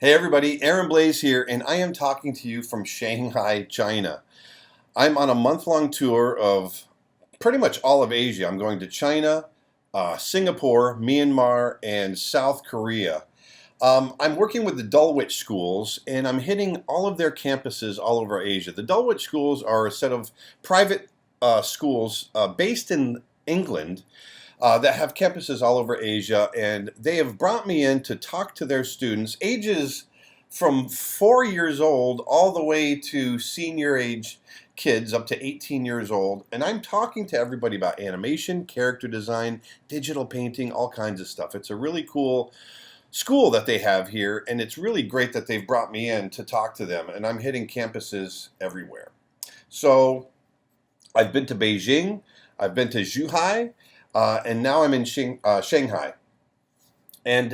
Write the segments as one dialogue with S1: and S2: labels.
S1: Hey everybody, Aaron Blaise here, and I am talking to you from Shanghai, China. I'm on a month-long tour of pretty much all of Asia. I'm going to China, Singapore, Myanmar, and South Korea. I'm working with the Dulwich schools, and I'm hitting all of their campuses all over Asia. The Dulwich schools are a set of private schools based in England that have campuses all over Asia, and they have brought me in to talk to their students, ages from 4 years old all the way to senior age kids up to 18 years old. And I'm talking to everybody about animation, character design, digital painting, all kinds of stuff. It's a really cool school that they have here, and it's really great that they've brought me in to talk to them, and I'm hitting campuses everywhere. So I've been to Beijing, I've been to Zhuhai, and now I'm in Shanghai. And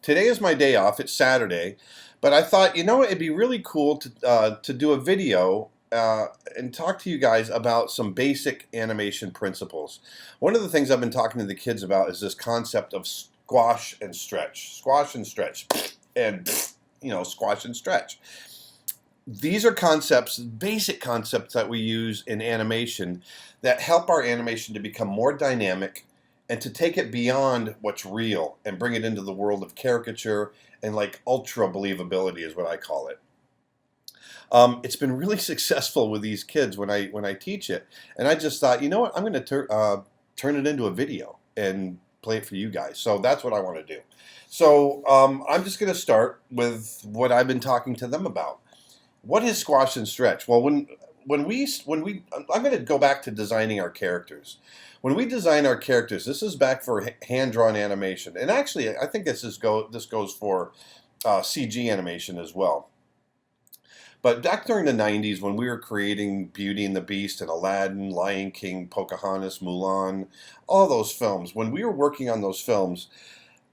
S1: today is my day off. It's Saturday, but I thought, it'd be really cool to do a video and talk to you guys about some basic animation principles. One of the things I've been talking to the kids about is this concept of squash and stretch, and squash and stretch. These are concepts, basic concepts that we use in animation that help our animation to become more dynamic and to take it beyond what's real and bring it into the world of caricature and like ultra believability is what I call it. It's been really successful with these kids when I teach it, and I just thought, I'm going to turn it into a video and play it for you guys. So that's what I want to do. So I'm just going to start with what I've been talking to them about. What is squash and stretch? Well, when we I'm going to go back to designing our characters. When we design our characters, this is back for hand-drawn animation, and actually, I think this goes for CG animation as well. But back during the 90s, when we were creating Beauty and the Beast and Aladdin, Lion King, Pocahontas, Mulan, all those films, when we were working on those films,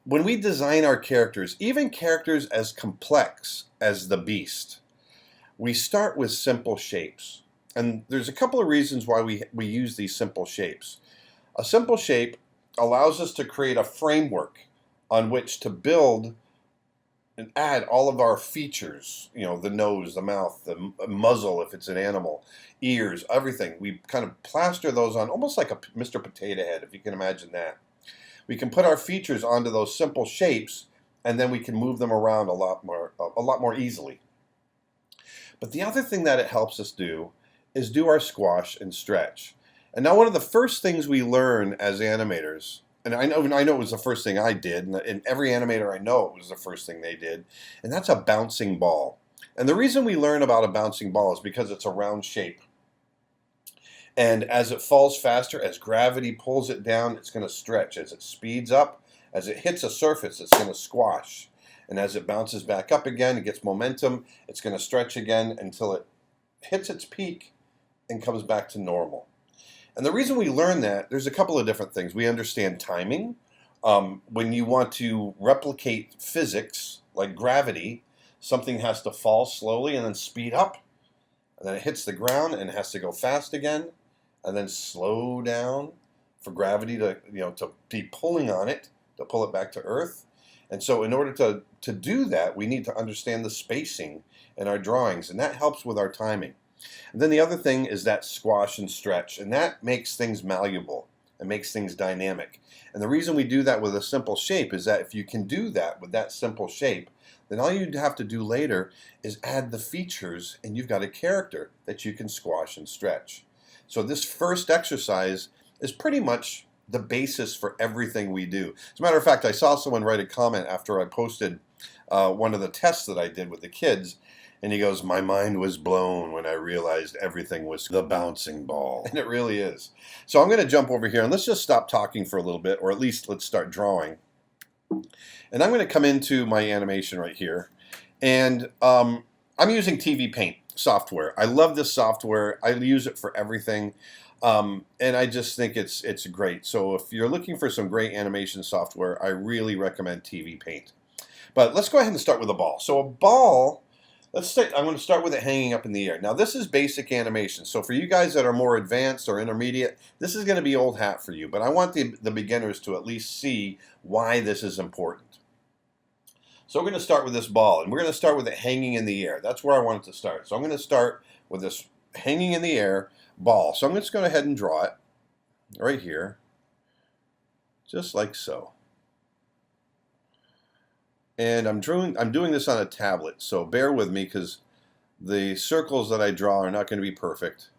S1: when we design our characters, even characters as complex as the Beast, we start with simple shapes. And there's a couple of reasons why we use these simple shapes. A simple shape allows us to create a framework on which to build and add all of our features, the nose, the mouth, the muzzle if it's an animal, ears, everything. We kind of plaster those on almost like a Mr. Potato Head, if you can imagine that. We can put our features onto those simple shapes, and then we can move them around a lot more easily. But the other thing that it helps us do is do our squash and stretch. And now one of the first things we learn as animators, and I know it was the first thing I did, and every animator I know it was the first thing they did, and that's a bouncing ball. And the reason we learn about a bouncing ball is because it's a round shape. And as it falls faster, as gravity pulls it down, it's going to stretch. As it speeds up, as it hits a surface, it's going to squash. And as it bounces back up again, it gets momentum, it's going to stretch again until it hits its peak and comes back to normal. And the reason we learn that, there's a couple of different things. We understand timing. When you want to replicate physics, like gravity, something has to fall slowly and then speed up. And then it hits the ground and it has to go fast again. And then slow down for gravity to be pulling on it, to pull it back to Earth. And so in order to do that, we need to understand the spacing in our drawings, and that helps with our timing. And then the other thing is that squash and stretch, and that makes things malleable and makes things dynamic. And the reason we do that with a simple shape is that if you can do that with that simple shape, then all you'd have to do later is add the features, and you've got a character that you can squash and stretch. So this first exercise is pretty much the basis for everything we do. As a matter of fact, I saw someone write a comment after I posted one of the tests that I did with the kids, and he goes, "My mind was blown when I realized everything was the bouncing ball." And it really is. So I'm going to jump over here, and let's just stop talking for a little bit, or at least let's start drawing. And I'm going to come into my animation right here, and I'm using TV Paint software. I love this software. I use it for everything. And I just think it's great. So if you're looking for some great animation software, I really recommend TV Paint. But let's go ahead and start with a ball. So a ball, I'm going to start with it hanging up in the air. Now this is basic animation. So for you guys that are more advanced or intermediate, this is going to be old hat for you. But I want the beginners to at least see why this is important. So we're going to start with this ball, and we're going to start with it hanging in the air. That's where I want it to start. So I'm going to start with this hanging in the air ball. So I'm just going to go ahead and draw it right here, just like so. And I'm doing this on a tablet, so bear with me because the circles that I draw are not going to be perfect.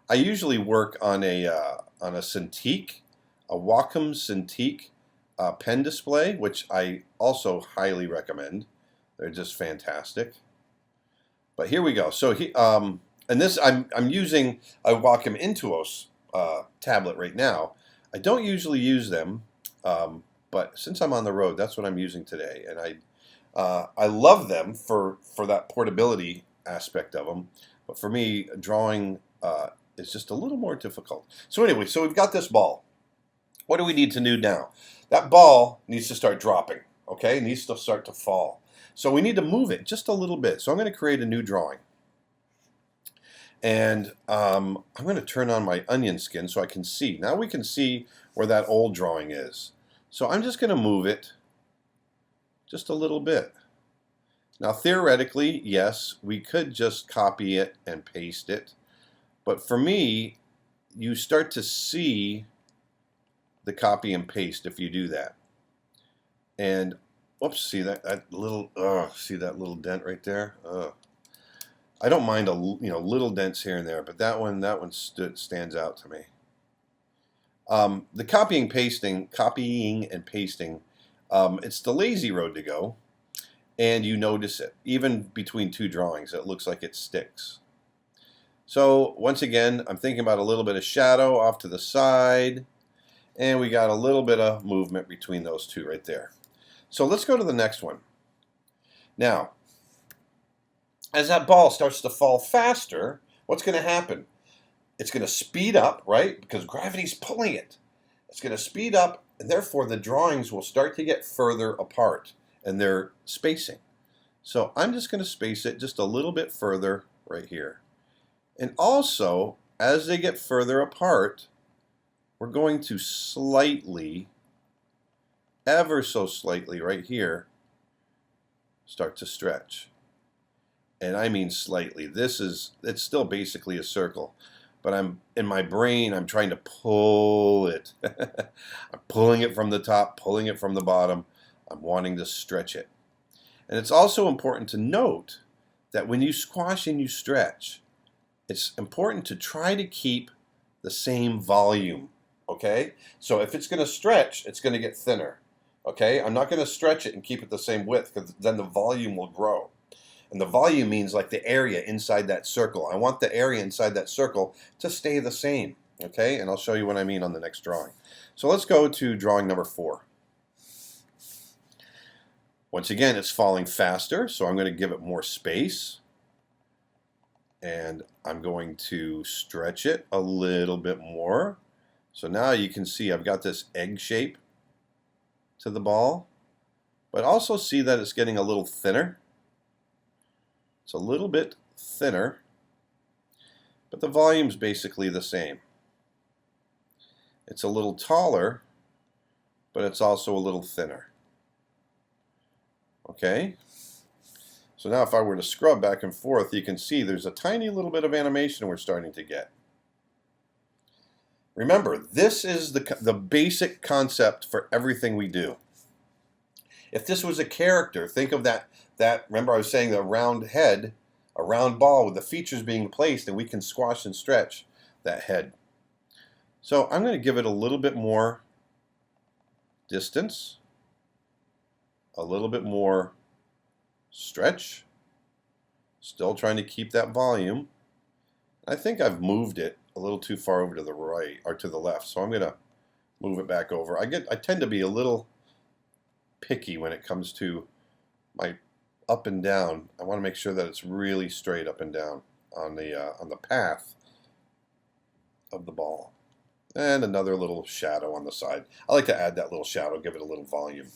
S1: I usually work on a Cintiq, a Wacom Cintiq pen display, which I also highly recommend. They're just fantastic. But here we go. So and this I'm using a Wacom Intuos tablet right now. I don't usually use them, but since I'm on the road, that's what I'm using today, and I love them for that portability aspect of them. But for me, drawing is just a little more difficult. So anyway, so we've got this ball. What do we need to do now? That ball needs to start dropping, okay? It needs to start to fall. So we need to move it just a little bit. So I'm going to create a new drawing. And I'm going to turn on my onion skin so I can see. Now we can see where that old drawing is. So I'm just going to move it just a little bit. Now theoretically, yes, we could just copy it and paste it. But for me, you start to see the copy and paste if you do that. And oops, see that little see that little dent right there? I don't mind little dents here and there, but that one stands out to me. The copying and pasting, it's the lazy road to go, and you notice it even between two drawings. It looks like it sticks. So once again, I'm thinking about a little bit of shadow off to the side, and we got a little bit of movement between those two right there. So let's go to the next one. Now, as that ball starts to fall faster, what's going to happen? It's going to speed up, right? Because gravity's pulling it. It's going to speed up, and therefore the drawings will start to get further apart, and their spacing. So I'm just going to space it just a little bit further right here. And also, as they get further apart, we're going to slightly, ever so slightly right here, start to stretch. And I mean slightly. It's still basically a circle. But in my brain, I'm trying to pull it. I'm pulling it from the top, pulling it from the bottom. I'm wanting to stretch it. And it's also important to note that when you squash and you stretch, it's important to try to keep the same volume, okay? So if it's going to stretch, it's going to get thinner, okay? I'm not going to stretch it and keep it the same width because then the volume will grow. And the volume means like the area inside that circle. I want the area inside that circle to stay the same, okay? And I'll show you what I mean on the next drawing. So let's go to drawing number 4. Once again, it's falling faster, so I'm going to give it more space. And I'm going to stretch it a little bit more. So now you can see I've got this egg shape to the ball, but also see that it's getting a little thinner. It's a little bit thinner, but the volume's basically the same. It's a little taller, but it's also a little thinner. Okay? So now if I were to scrub back and forth, you can see there's a tiny little bit of animation we're starting to get. Remember, this is the basic concept for everything we do. If this was a character, think of that remember I was saying the round head, a round ball with the features being placed, and we can squash and stretch that head. So I'm going to give it a little bit more distance, a little bit more stretch, still trying to keep that volume. I think I've moved it a little too far over to the right or to the left, so I'm going to move it back over. I tend to be a little picky when it comes to my up and down. I want to make sure that it's really straight up and down on the path of the ball. And another little shadow on the side. I like to add that little shadow, give it a little volume.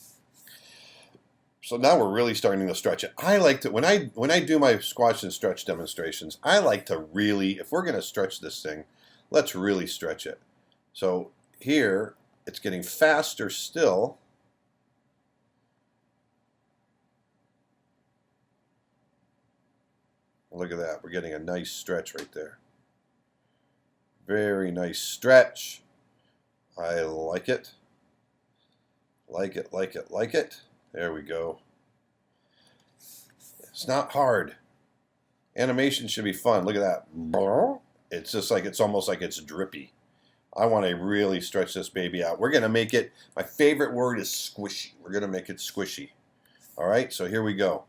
S1: So now we're really starting to stretch it. I like to, when I do my squash and stretch demonstrations, I like to really, if we're going to stretch this thing, let's really stretch it. So here, it's getting faster still. Look at that. We're getting a nice stretch right there. Very nice stretch. I like it. Like it, like it, like it. There we go. It's not hard. Animation should be fun. Look at that. It's just like, it's almost like it's drippy. I want to really stretch this baby out. We're going to make it, my favorite word is squishy. We're going to make it squishy. All right, so here we go.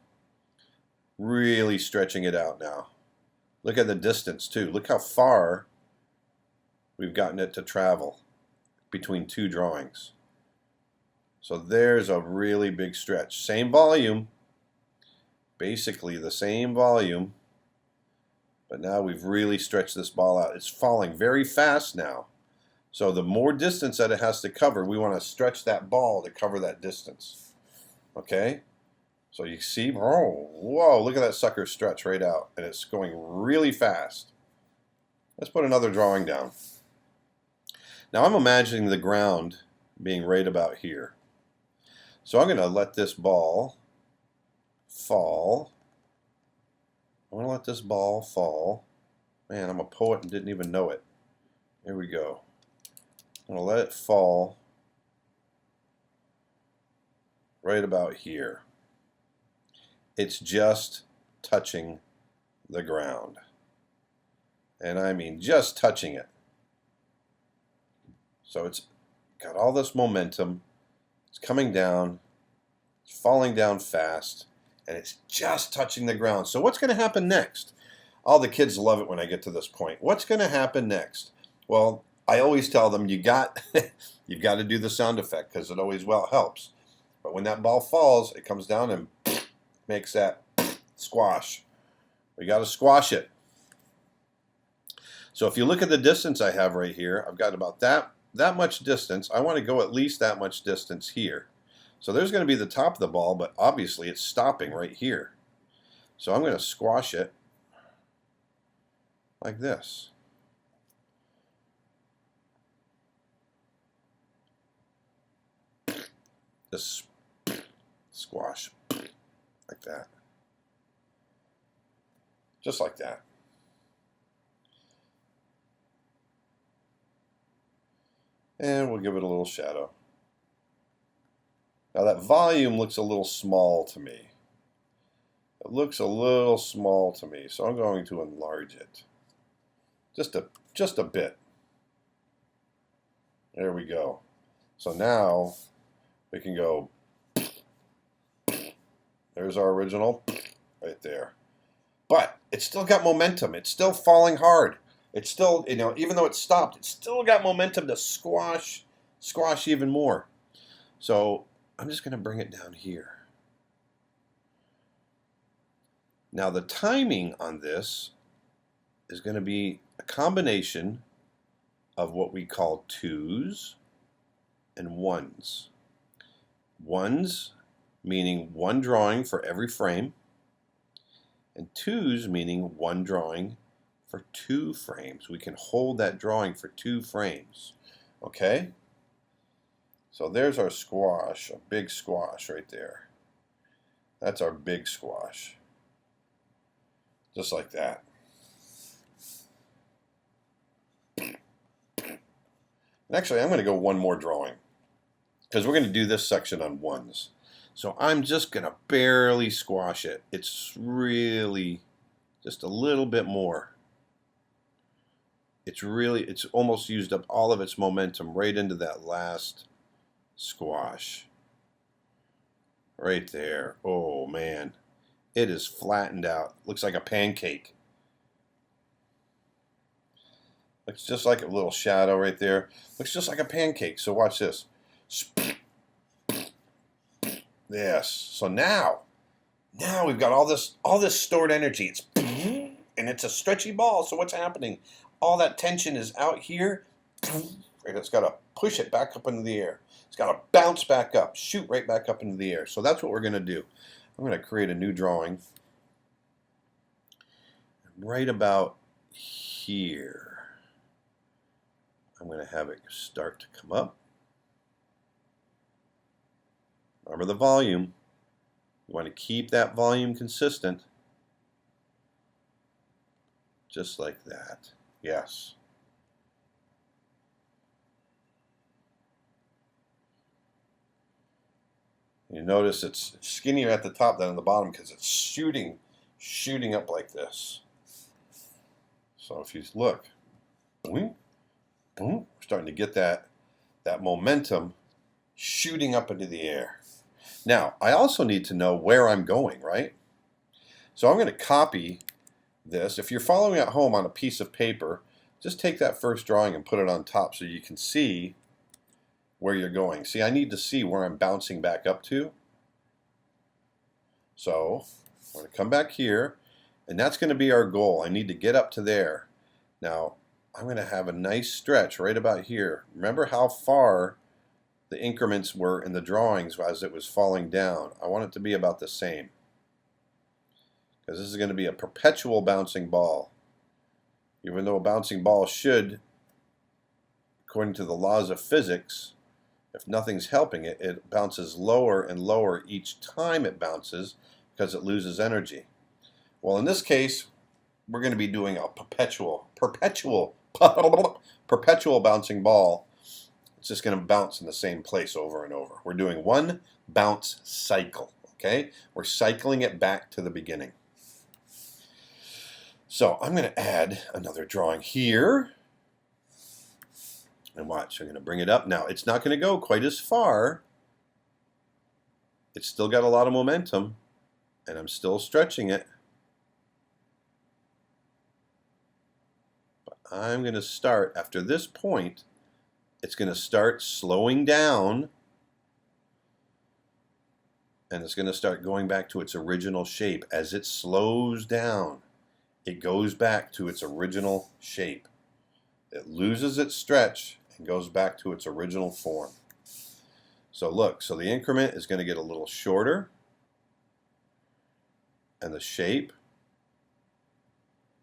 S1: Really stretching it out now. Look at the distance too. Look how far we've gotten it to travel between two drawings. So there's a really big stretch. Same volume, basically the same volume, but now we've really stretched this ball out. It's falling very fast now. So the more distance that it has to cover, we want to stretch that ball to cover that distance. Okay? So you see, oh, whoa, look at that sucker stretch right out. And it's going really fast. Let's put another drawing down. Now I'm imagining the ground being right about here. So I'm going to let this ball fall. I'm going to let this ball fall. Man, I'm a poet and didn't even know it. Here we go. I'm going to let it fall right about here. It's just touching the ground. And I mean just touching it. So it's got all this momentum. It's coming down. It's falling down fast. And it's just touching the ground. So what's going to happen next? All the kids love it when I get to this point. What's going to happen next? Well, I always tell them you've got to do the sound effect because it always helps. But when that ball falls, it comes down and makes that squash. We got to squash it. So if you look at the distance I have right here, I've got about that much distance. I want to go at least that much distance here. So there's going to be the top of the ball, but obviously it's stopping right here. So I'm going to squash it like this. Just squash like that. Just like that. And we'll give it a little shadow. Now that volume looks a little small to me. It looks a little small to me, so I'm going to enlarge it. Just a bit. There we go. So now we can go, there's our original right there. But it's still got momentum. It's still falling hard. It's still, even though it stopped, it's still got momentum to squash even more. So I'm just going to bring it down here. Now the timing on this is going to be a combination of what we call twos and ones. Ones meaning one drawing for every frame, and twos meaning one drawing for 2 frames. We can hold that drawing for 2 frames. Okay? So there's our squash, a big squash right there. That's our big squash. Just like that. And actually, I'm going to go one more drawing because we're going to do this section on ones. So I'm just going to barely squash it. It's really just a little bit more. It's almost used up all of its momentum right into that last squash. Right there. Oh man. It is flattened out. Looks like a pancake. Looks just like a little shadow right there. Looks just like a pancake. So watch this. Yes. So now we've got all this stored energy. And it's a stretchy ball. So what's happening? All that tension is out here. It's got to push it back up into the air. It's got to bounce back up, shoot right back up into the air. So that's what we're going to do. I'm going to create a new drawing right about here. I'm going to have it start to come up. Remember the volume. You want to keep that volume consistent. Just like that. Yes. You notice it's skinnier at the top than on the bottom because it's shooting up like this. So if you look, boom, boom, we're starting to get that momentum shooting up into the air. Now, I also need to know where I'm going, right? So I'm going to copy this. If you're following at home on a piece of paper, just take that first drawing and put it on top so you can see where you're going. See, I need to see where I'm bouncing back up to. So I'm going to come back here, and that's going to be our goal. I need to get up to there. Now, I'm going to have a nice stretch right about here. Remember how far the increments were in the drawings as it was falling down. I want it to be about the same, because this is going to be a perpetual bouncing ball. Even though a bouncing ball should, according to the laws of physics, if nothing's helping it, it bounces lower and lower each time it bounces because it loses energy. Well, in this case, we're going to be doing a perpetual bouncing ball. It's just going to bounce in the same place over and over. We're doing one bounce cycle, okay? We're cycling it back to the beginning. So I'm going to add another drawing here. And watch, I'm going to bring it up. Now, it's not going to go quite as far. It's still got a lot of momentum, and I'm still stretching it. But I'm going to start, after this point, it's going to start slowing down, and it's going to start going back to its original shape. As it slows down, it goes back to its original shape. It loses its stretch and goes back to its original form. So look, so the increment is going to get a little shorter, and the shape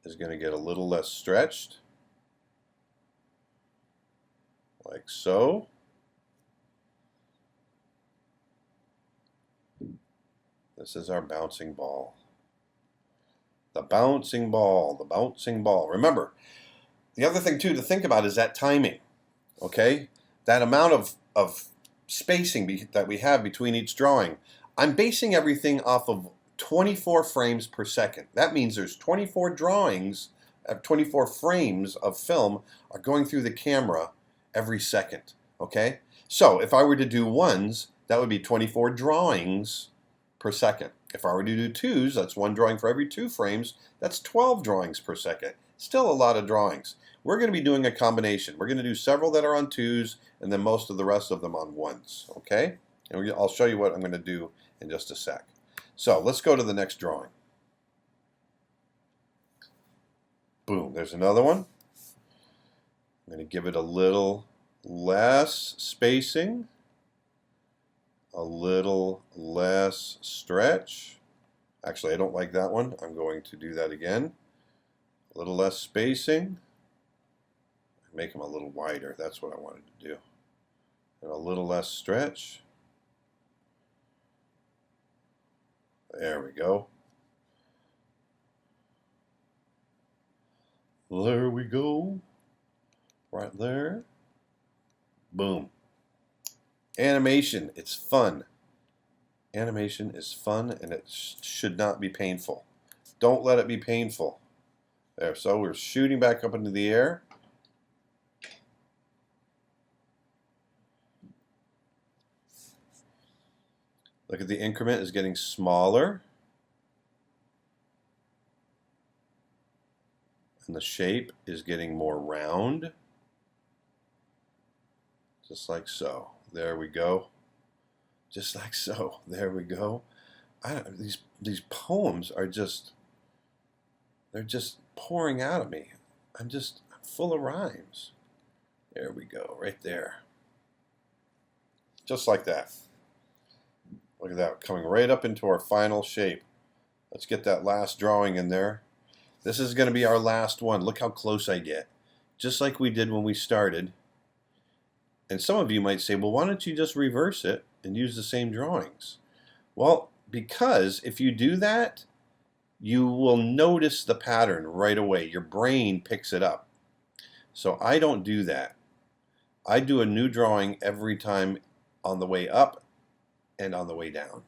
S1: is going to get a little less stretched, like so. This is our bouncing ball. The bouncing ball, the bouncing ball. Remember, the other thing too to think about is that timing, okay? That amount of spacing that we have between each drawing. I'm basing everything off of 24 frames per second. That means there's 24 drawings, 24 frames of film are going through the camera every second, okay? So if I were to do ones, that would be 24 drawings per second. If I were to do twos, that's one drawing for every 2 frames. That's 12 drawings per second. Still a lot of drawings. We're going to be doing a combination. We're going to do several that are on twos, and then most of the rest of them on ones. Okay? And I'll show you what I'm going to do in just a sec. So let's go to the next drawing. Boom. There's another one. I'm going to give it a little less spacing, a little less stretch. Actually, I don't like that one. I'm going to do that again. A little less spacing. Make them a little wider. That's what I wanted to do. And a little less stretch. There we go. There we go. Right there. Boom. Animation, it's fun. Animation is fun, and it should not be painful. Don't let it be painful. There, so we're shooting back up into the air. Look at the increment is getting smaller. And the shape is getting more round. Just like so. There we go. Just like so. There we go. These poems are just, they're just pouring out of me. I'm full of rhymes. There we go, right there. Just like that. Look at that, coming right up into our final shape. Let's get that last drawing in there. This is going to be our last one. Look how close I get. Just like we did when we started. And some of you might say, well, why don't you just reverse it and use the same drawings? Well, because if you do that, you will notice the pattern right away. Your brain picks it up. So I don't do that. I do a new drawing every time on the way up and on the way down.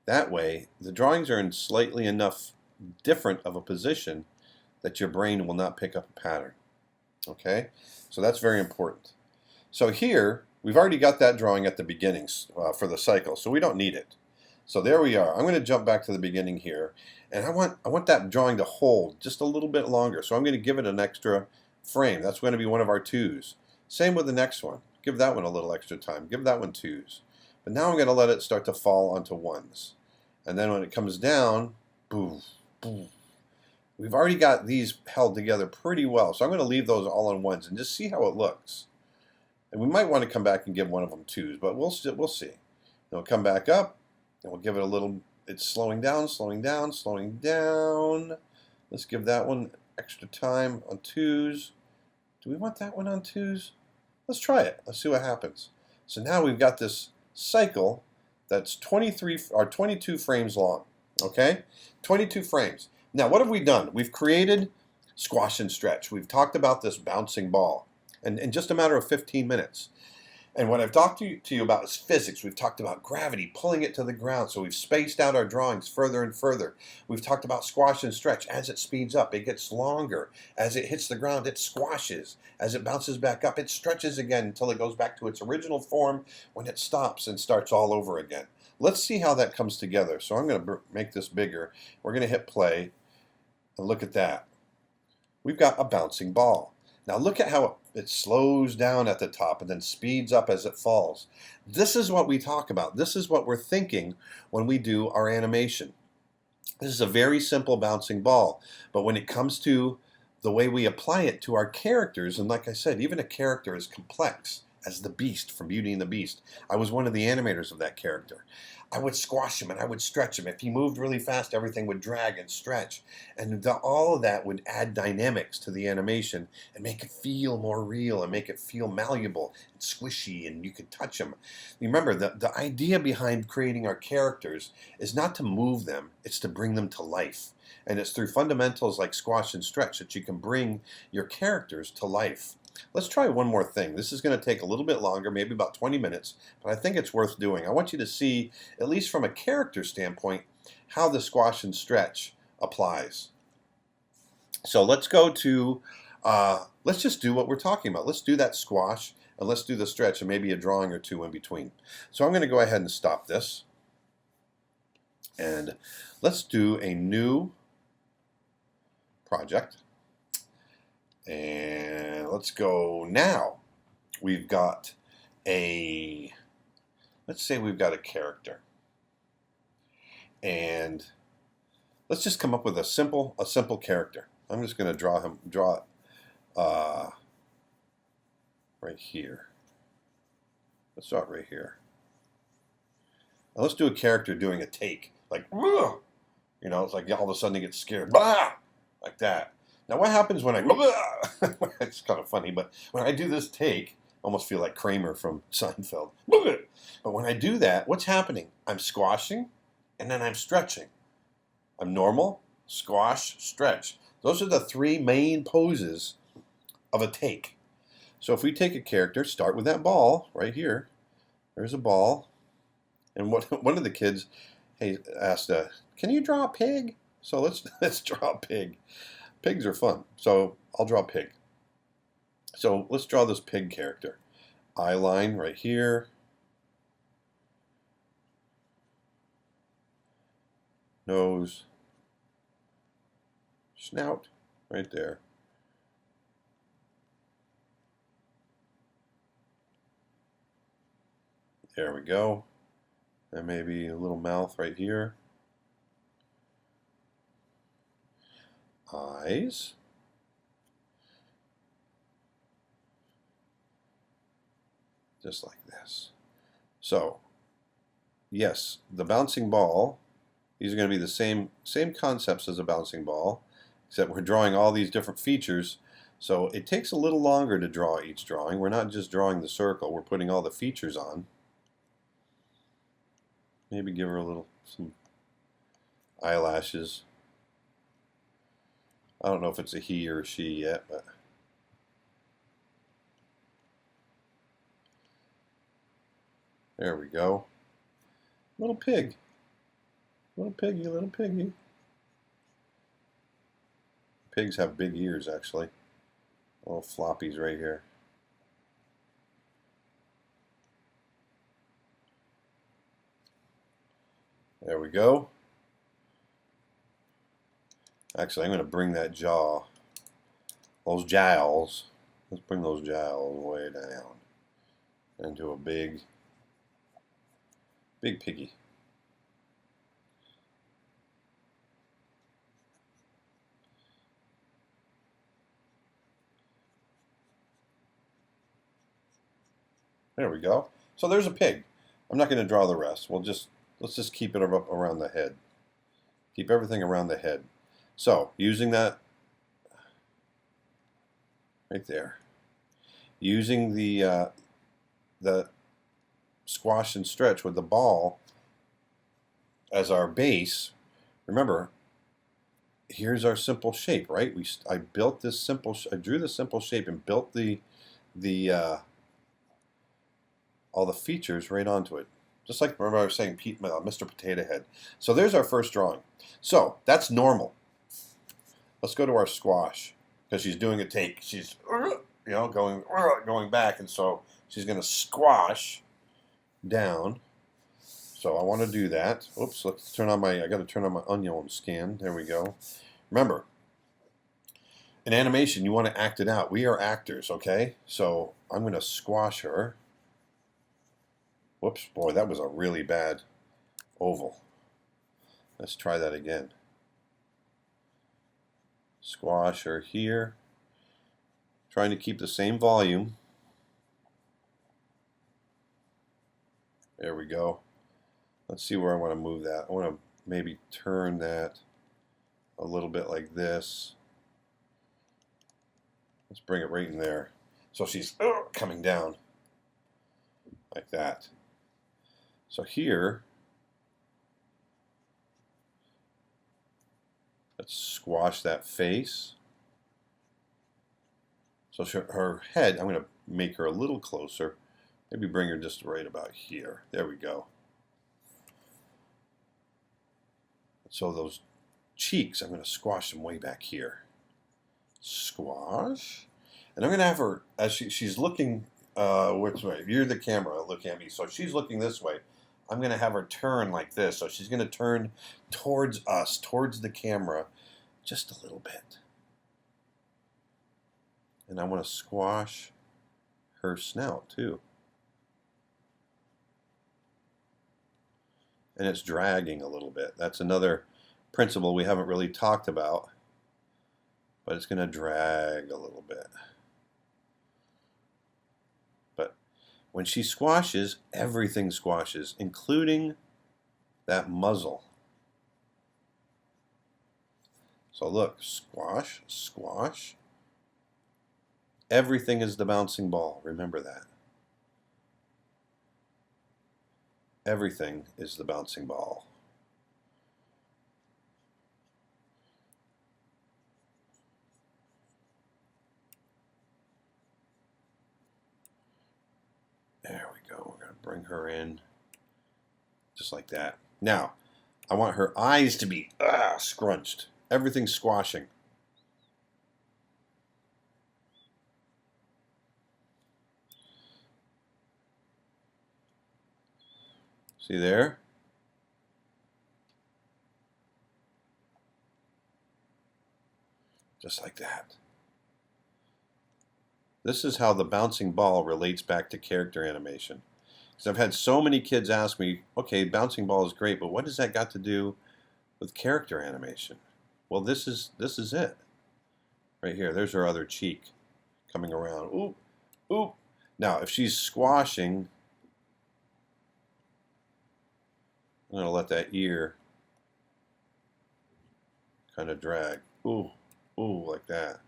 S1: That way, the drawings are in slightly enough different of a position that your brain will not pick up a pattern. Okay? So that's very important. So here, we've already got that drawing at the beginnings for the cycle, so we don't need it. So there we are. I'm going to jump back to the beginning here, and I want that drawing to hold just a little bit longer, so I'm going to give it an extra frame. That's going to be one of our 2s. Same with the next one. Give that one a little extra time. Give that one 2s. But now I'm going to let it start to fall onto 1s. And then when it comes down, boom, boom. We've already got these held together pretty well, so I'm going to leave those all on 1s and just see how it looks. And we might want to come back and give one of them 2s, but we'll see. It'll come back up, and we'll give it a little. It's slowing down, slowing down, slowing down. Let's give that one extra time on 2s. Do we want that one on 2s? Let's try it. Let's see what happens. So now we've got this cycle that's 23 or 22 frames long. Okay? 22 frames. Now, what have we done? We've created squash and stretch. We've talked about this bouncing ball in just a matter of 15 minutes. And what I've talked to you about is physics. We've talked about gravity, pulling it to the ground. So we've spaced out our drawings further and further. We've talked about squash and stretch. As it speeds up, it gets longer. As it hits the ground, it squashes. As it bounces back up, it stretches again until it goes back to its original form when it stops and starts all over again. Let's see how that comes together. So I'm going to make this bigger. We're going to hit play. And look at that. We've got a bouncing ball. Now look at how it slows down at the top and then speeds up as it falls. This is what we talk about. This is what we're thinking when we do our animation. This is a very simple bouncing ball, but when it comes to the way we apply it to our characters, and like I said, even a character as complex as the Beast from Beauty and the Beast. I was one of the animators of that character. I would squash him and I would stretch him. If he moved really fast, everything would drag and stretch. And all of that would add dynamics to the animation and make it feel more real and make it feel malleable and squishy, and you could touch them. Remember, the idea behind creating our characters is not to move them, it's to bring them to life. And it's through fundamentals like squash and stretch that you can bring your characters to life. Let's try one more thing. This is going to take a little bit longer, maybe about 20 minutes, but I think it's worth doing. I want you to see, at least from a character standpoint, how the squash and stretch applies. So let's go to, let's just do what we're talking about. Let's do that squash, and let's do the stretch, and maybe a drawing or two in between. So I'm going to go ahead and stop this, and let's do a new project. And let's go now. We've got let's say we've got a character. And let's just come up with a simple character. I'm just going to draw it right here. Let's draw it right here. Now let's do a character doing a take. Like, you know, it's like all of a sudden he gets scared. Like that. Now what happens when it's kind of funny, but when I do this take, I almost feel like Kramer from Seinfeld. But when I do that, what's happening? I'm squashing, and then I'm stretching. I'm normal, squash, stretch. Those are the three main poses of a take. So if we take a character, start with that ball right here. There's a ball. And one of the kids asked, can you draw a pig? So let's draw a pig. Pigs are fun, so I'll draw a pig. So let's draw this pig character. Eye line right here. Nose. Snout right there. There we go. And maybe a little mouth right here. Eyes. Just like this. So, yes, the bouncing ball, these are going to be the same concepts as a bouncing ball, except we're drawing all these different features. So it takes a little longer to draw each drawing. We're not just drawing the circle, we're putting all the features on. Maybe give her some eyelashes. I don't know if it's a he or a she yet, but there we go. Little pig. Little piggy, little piggy. Pigs have big ears, actually. Little floppies right here. There we go. Actually, I'm going to bring that jaw, those jowls, let's bring those jowls way down into a big piggy. There we go. So there's a pig. I'm not going to draw the rest. Let's just keep it up around the head. Keep everything around the head. So using that right there, using the squash and stretch with the ball as our base. Remember, here's our simple shape, right? I built this simple. I drew the simple shape and built the all the features right onto it. Just like, remember I was saying, Mr. Potato Head. So there's our first drawing. So that's normal. Let's go to our squash, because she's doing a take. She's, going back, and so she's going to squash down. So I want to do that. Oops, let's turn on I got to turn on my onion scan. There we go. Remember, in animation, you want to act it out. We are actors, okay? So I'm going to squash her. Whoops, boy, that was a really bad oval. Let's try that again. Squash her here. Trying to keep the same volume. There we go. Let's see where I want to move that. I want to maybe turn that a little bit like this. Let's bring it right in there. So she's coming down like that. So here, let's squash that face. So her head, I'm going to make her a little closer. Maybe bring her just right about here. There we go. So those cheeks, I'm going to squash them way back here. Squash. And I'm going to have her, as she's looking which way? You're the camera looking at me. So she's looking this way. I'm going to have her turn like this. So she's going to turn towards us, towards the camera, just a little bit. And I want to squash her snout too. And it's dragging a little bit. That's another principle we haven't really talked about, but it's going to drag a little bit. But when she squashes, everything squashes, including that muzzle. So look, squash, squash. Everything is the bouncing ball. Remember that. Everything is the bouncing ball. There we go. We're going to bring her in just like that. Now, I want her eyes to be scrunched. Everything's squashing. See there? Just like that. This is how the bouncing ball relates back to character animation. Because I've had so many kids ask me, okay, bouncing ball is great, but what does that got to do with character animation? Well, this is it. Right here. There's her other cheek coming around. Oop, oop. Now, if she's squashing, I'm going to let that ear kind of drag. Ooh, ooh, like that.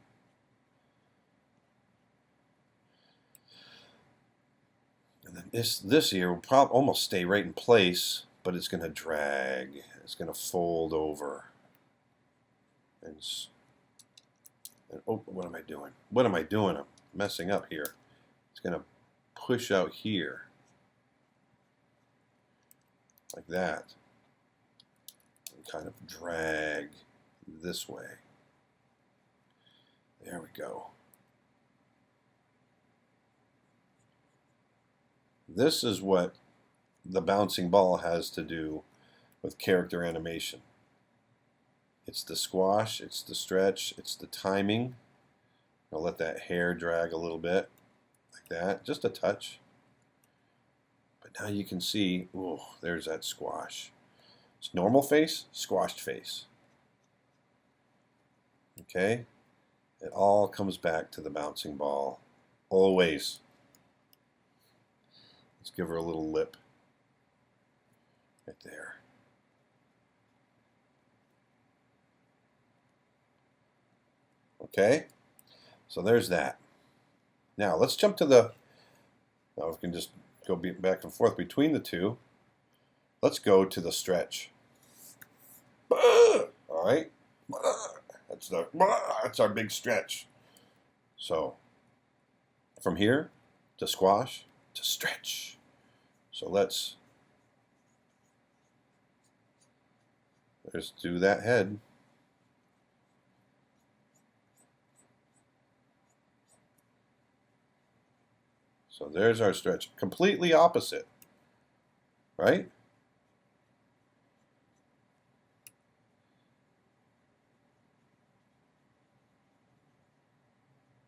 S1: And then this ear will probably almost stay right in place, but it's going to drag. It's going to fold over. And And oh, what am I doing? What am I doing? I'm messing up here. It's going to push out here. Like that. And kind of drag this way. There we go. This is what the bouncing ball has to do with character animation. It's the squash, it's the stretch, it's the timing. I'll let that hair drag a little bit, like that, just a touch. But now you can see, oh, there's that squash. It's normal face, squashed face. Okay? It all comes back to the bouncing ball, always. Let's give her a little lip. Right there. Okay, so there's that. Now let's jump to the, now we can just go back and forth between the two. Let's go to the stretch. All right, that's our big stretch. So from here to squash to stretch. So let's do that head. So there's our stretch. Completely opposite, right?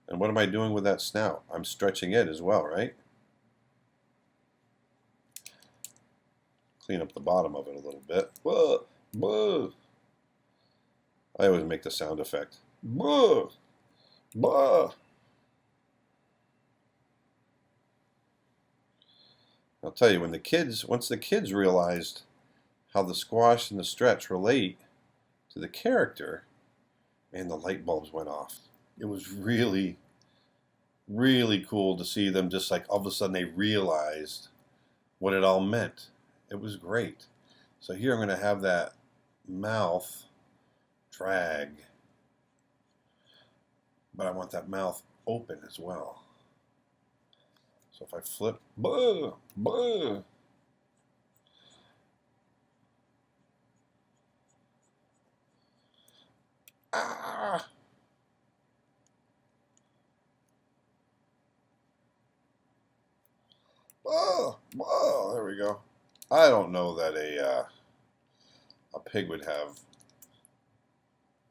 S1: And what am I doing with that snout? I'm stretching it as well, right? Clean up the bottom of it a little bit. Whoa, whoa. I always make the sound effect. Whoa, whoa. I'll tell you, once the kids realized how the squash and the stretch relate to the character, man, the light bulbs went off. It was really, really cool to see them just like all of a sudden they realized what it all meant. It was great. So here I'm going to have that mouth drag, but I want that mouth open as well. So if I flip, bah, bah. Ah. Oh, oh, there we go. I don't know that a pig would have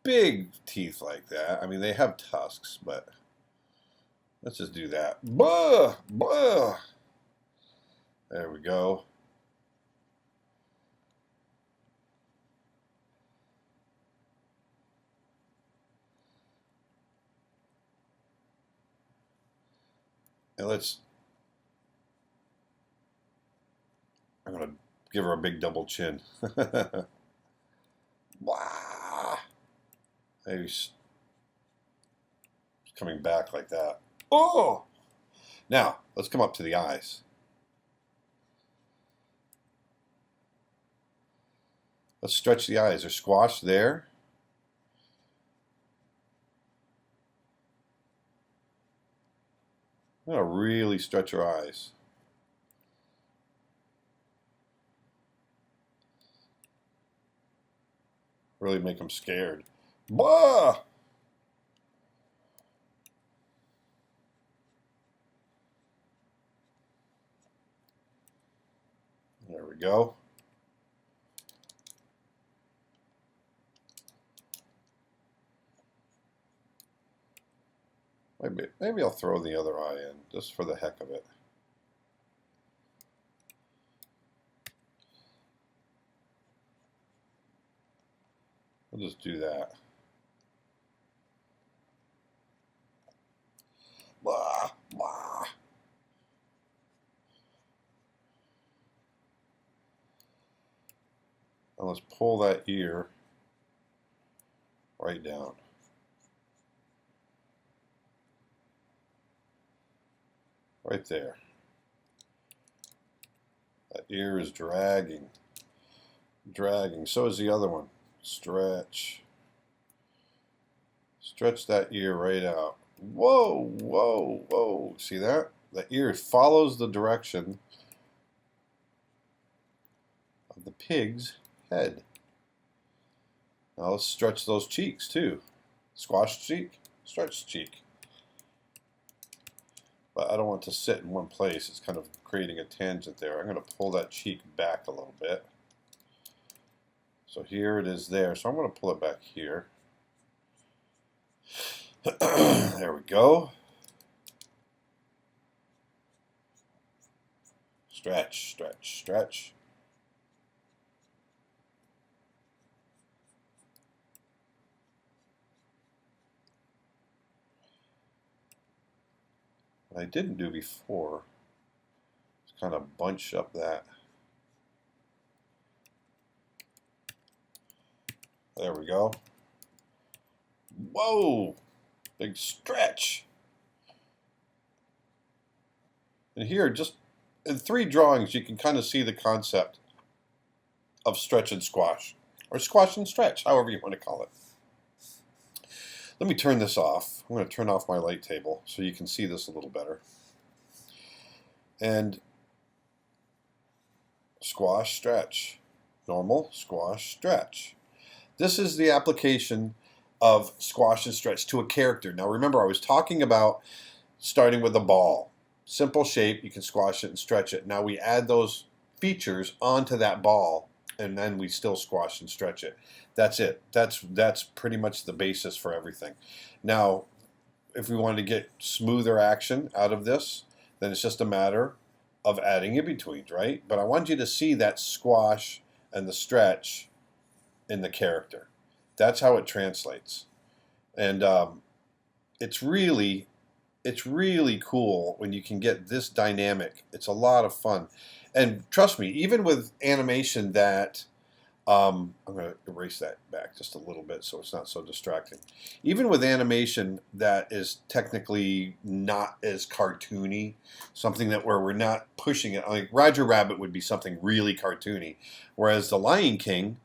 S1: big teeth like that. I mean, they have tusks, but let's just do that. Bah, bah. There we go. And I'm going to give her a big double chin. Wow. Maybe she's coming back like that. Oh! Now, let's come up to the eyes. Let's stretch the eyes. They're squashed there. I'm going to really stretch her eyes. Really make them scared. Blah! There we go. Maybe I'll throw the other eye in, just for the heck of it. We'll just do that. Blah, blah. And let's pull that ear right down. Right there. That ear is dragging. Dragging. So is the other one. Stretch. Stretch that ear right out. Whoa, whoa, whoa. See that? The ear follows the direction of the pig's head. Now let's stretch those cheeks too. Squash cheek, stretch cheek. But I don't want it to sit in one place. It's kind of creating a tangent there. I'm going to pull that cheek back a little bit. So here it is there. So I'm going to pull it back here. There we go. Stretch, stretch, stretch. What I didn't do before is kind of bunch up that. There we go. Whoa! Big stretch. And here, just in 3 drawings, you can kind of see the concept of stretch and squash. Or squash and stretch, however you want to call it. Let me turn this off. I'm going to turn off my light table so you can see this a little better. And squash, stretch. Normal, squash, stretch. This is the application of squash and stretch to a character. Now remember, I was talking about starting with a ball. Simple shape, you can squash it and stretch it. Now we add those features onto that ball, and then we still squash and stretch it. That's it. That's pretty much the basis for everything. Now, if we wanted to get smoother action out of this, then it's just a matter of adding in-betweens, right? But I want you to see that squash and the stretch in the character. That's how it translates. And it's really cool when you can get this dynamic. It's a lot of fun. And trust me, even with animation that, I'm going to erase that back just a little bit so it's not so distracting. Even with animation that is technically not as cartoony, something that where we're not pushing it, like Roger Rabbit would be something really cartoony, whereas The Lion King,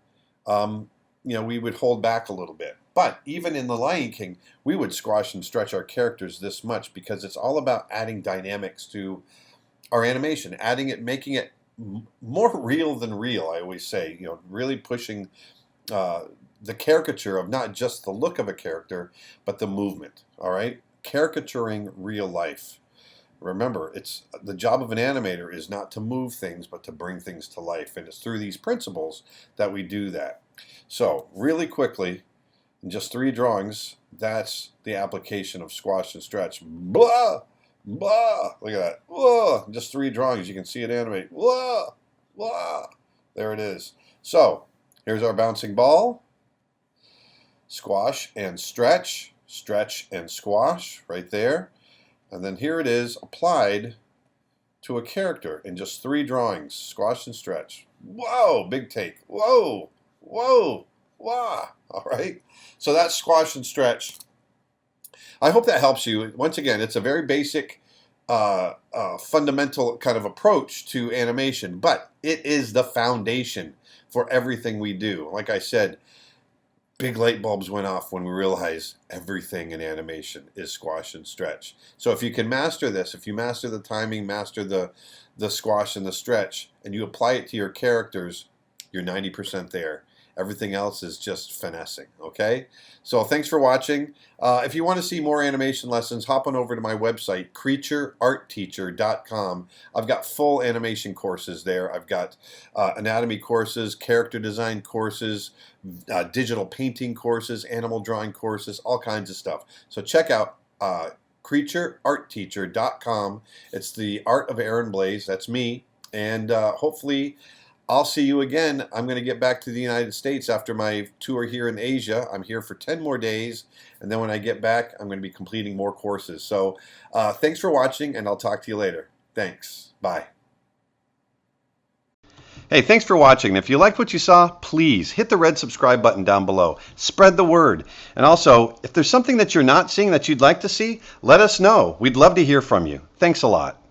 S1: you know, we would hold back a little bit. But even in The Lion King, we would squash and stretch our characters this much because it's all about adding dynamics to our animation, adding it, making it more real than real, I always say, you know, really pushing the caricature of not just the look of a character, but the movement, all right? Caricaturing real life. Remember, it's the job of an animator is not to move things, but to bring things to life. And it's through these principles that we do that. So, really quickly, in just 3 drawings, that's the application of squash and stretch. Blah! Blah! Look at that. Blah! Just 3 drawings. You can see it animate. Blah! Blah! There it is. So, here's our bouncing ball. Squash and stretch. Stretch and squash right there. And then here it is applied to a character in just 3 drawings. Squash and stretch. Whoa! Big take. Whoa! Whoa! Wow! All right. So that's squash and stretch. I hope that helps you. Once again, it's a very basic, fundamental kind of approach to animation, but it is the foundation for everything we do. Like I said, big light bulbs went off when we realized everything in animation is squash and stretch. So if you can master this, if you master the timing, master the squash and the stretch, and you apply it to your characters, you're 90% there. Everything else is just finessing, okay? So thanks for watching. If you want to see more animation lessons, hop on over to my website, creatureartteacher.com. I've got full animation courses there. I've got anatomy courses, character design courses, digital painting courses, animal drawing courses, all kinds of stuff. So check out creatureartteacher.com. It's the art of Aaron Blaise. That's me. And hopefully I'll see you again. I'm going to get back to the United States after my tour here in Asia. I'm here for 10 more days, and then when I get back, I'm going to be completing more courses. So thanks for watching, and I'll talk to you later. Thanks. Bye. Hey, thanks for watching. If you liked what you saw, please hit the red subscribe button down below. Spread the word. And also, if there's something that you're not seeing that you'd like to see, let us know. We'd love to hear from you. Thanks a lot.